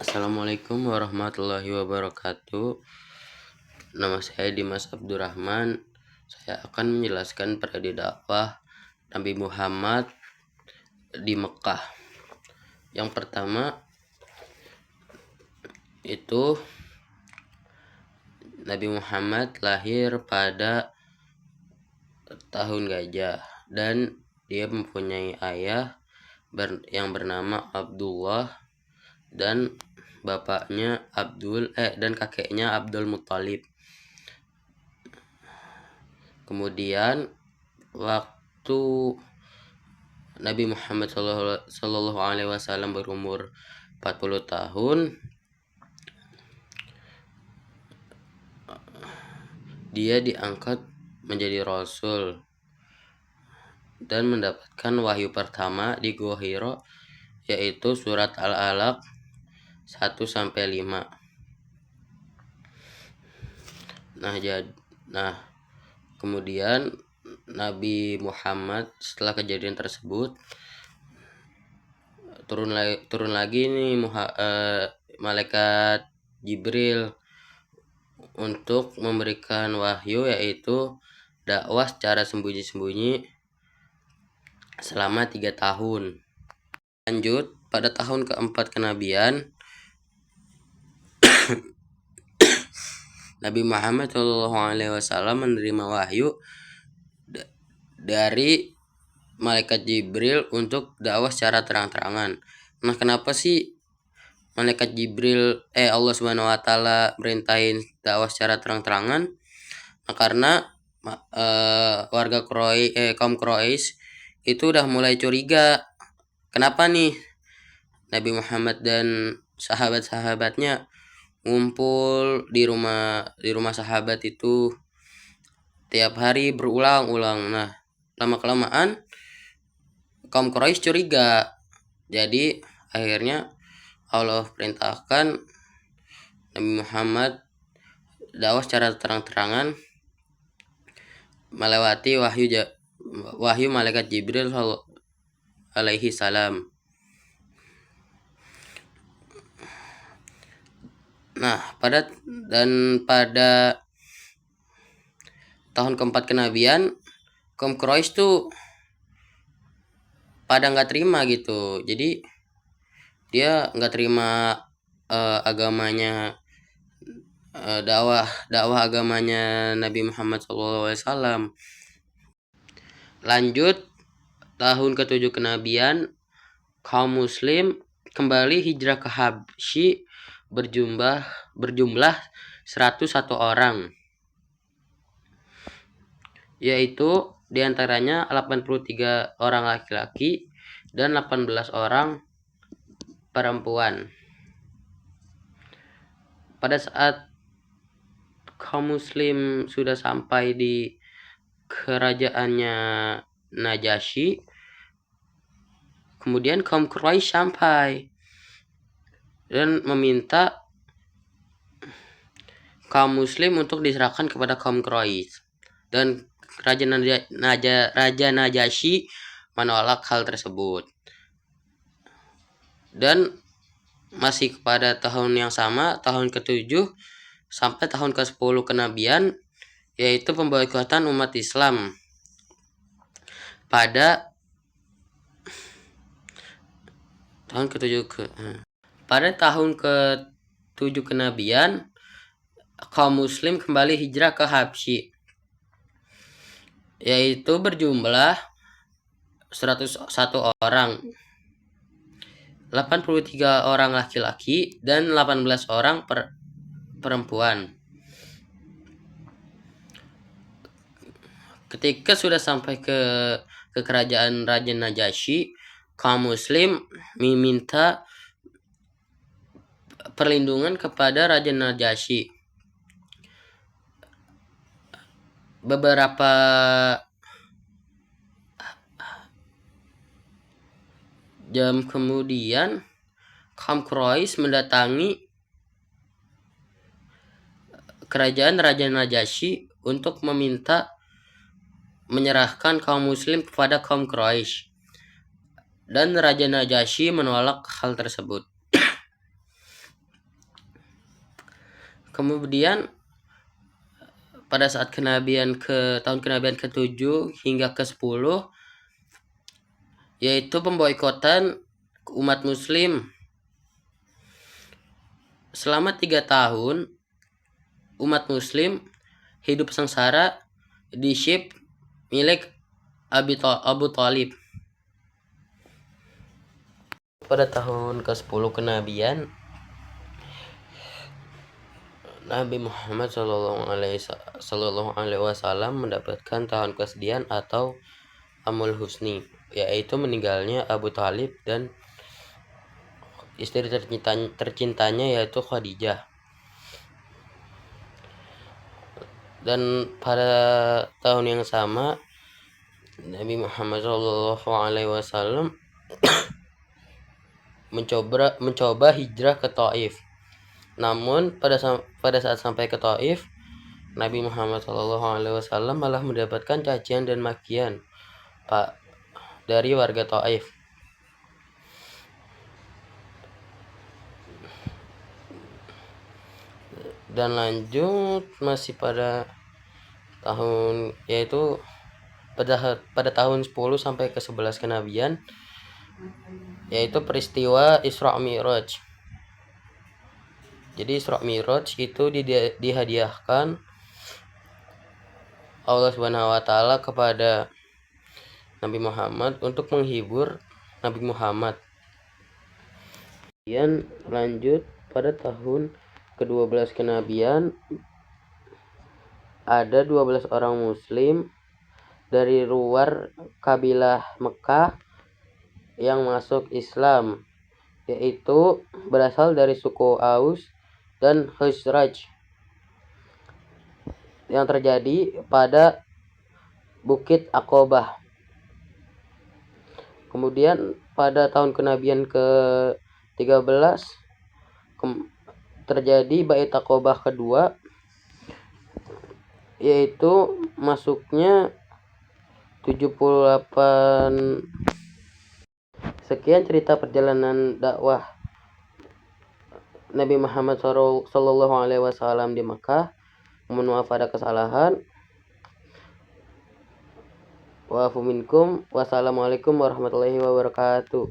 Assalamualaikum warahmatullahi wabarakatuh. Nama saya Dimas Abdurrahman. Saya akan menjelaskan periode dakwah Nabi Muhammad di Mekah. Yang pertama itu Nabi Muhammad lahir pada tahun gajah dan dia mempunyai ayah yang bernama Abdullah dan bapaknya dan kakeknya Abdul Muthalib. Kemudian waktu Nabi Muhammad Shallallahu Alaihi Wasallam berumur 40 tahun, dia diangkat menjadi Rasul dan mendapatkan wahyu pertama di Gua Hiro, yaitu surat Al-Alaq 1-5. Kemudian Nabi Muhammad setelah kejadian tersebut turun lagi nih malaikat Jibril untuk memberikan wahyu, yaitu dakwah secara sembunyi-sembunyi selama 3 tahun. Lanjut, pada tahun keempat kenabian, Nabi Muhammad SAW menerima wahyu dari malaikat Jibril untuk dakwah secara terang-terangan. Nah, kenapa sih malaikat Jibril Allah Subhanahu wa taala merintahin dakwah secara terang-terangan? Nah, karena warga kaum Quraisy itu udah mulai curiga. Kenapa nih Nabi Muhammad dan sahabat-sahabatnya ngumpul di rumah sahabat itu tiap hari berulang-ulang. Nah, lama-kelamaan kaum Quraisy curiga. Jadi akhirnya Allah perintahkan Nabi Muhammad dakwah secara terang-terangan melewati wahyu malaikat Jibril alaihi salam. Nah, pada tahun keempat kenabian, kaum Quraisy tuh pada nggak terima gitu. Jadi dia nggak terima agamanya, dakwah agamanya Nabi Muhammad SAW. Lanjut, tahun ke-7 kenabian, kaum muslim kembali hijrah ke Habsyi berjumlah 101 orang, yaitu diantaranya 83 orang laki-laki dan 18 orang perempuan. Pada saat kaum muslim sudah sampai di kerajaannya Najasyi, kemudian kaum Quraisy sampai dan meminta kaum muslim untuk diserahkan kepada kaum Quraisy, dan Raja Najasyi menolak hal tersebut. Dan masih pada tahun yang sama, tahun ke-7 sampai tahun ke-10 kenabian, yaitu pemboikotan umat Islam. Pada tahun ke-7 kenabian, kaum muslim kembali hijrah ke Habsyi, yaitu berjumlah 101 orang, 83 orang laki-laki dan 18 orang perempuan. Ketika sudah sampai ke kerajaan Raja Najasyi, kaum muslim meminta perlindungan kepada Raja Najasyi. Beberapa jam kemudian, kaum Quraisy mendatangi kerajaan Raja Najasyi untuk meminta menyerahkan kaum muslim kepada kaum Quraisy, dan Raja Najasyi menolak hal tersebut. Kemudian pada saat tahun kenabian ke-7 hingga ke-10, yaitu pemboikotan umat muslim. Selama 3 tahun umat muslim hidup sengsara di ship milik Abu Thalib. Pada tahun ke-10 kenabian, Nabi Muhammad Sallallahu Alaihi Wasallam mendapatkan tahun kesedihan atau Amul Husni, yaitu meninggalnya Abu Thalib dan istri tercintanya yaitu Khadijah. Dan pada tahun yang sama Nabi Muhammad Sallallahu Alaihi Wasallam mencoba hijrah ke Taif. Namun pada saat sampai ke Taif, Nabi Muhammad SAW malah mendapatkan cacian dan makian dari warga Taif. Dan lanjut masih pada tahun, yaitu pada tahun 10 sampai ke 11 kenabian, yaitu peristiwa Isra Mi'raj. Jadi Isra Mi'raj itu dihadiahkan Allah Subhanahu wa taala kepada Nabi Muhammad untuk menghibur Nabi Muhammad. Kemudian lanjut pada tahun ke-12 kenabian, ada 12 orang muslim dari luar kabilah Mekah yang masuk Islam, yaitu berasal dari suku Aus dan Khazraj, yang terjadi pada Bukit Aqobah. Kemudian pada tahun kenabian ke-13 terjadi Bait Aqobah kedua, yaitu masuknya 78. Sekian cerita perjalanan dakwah Nabi Muhammad Sallallahu Alaihi Wasallam di Makkah. Mohon maaf ada kesalahan. Wa'afu minkum. Wassalamualaikum warahmatullahi wabarakatuh.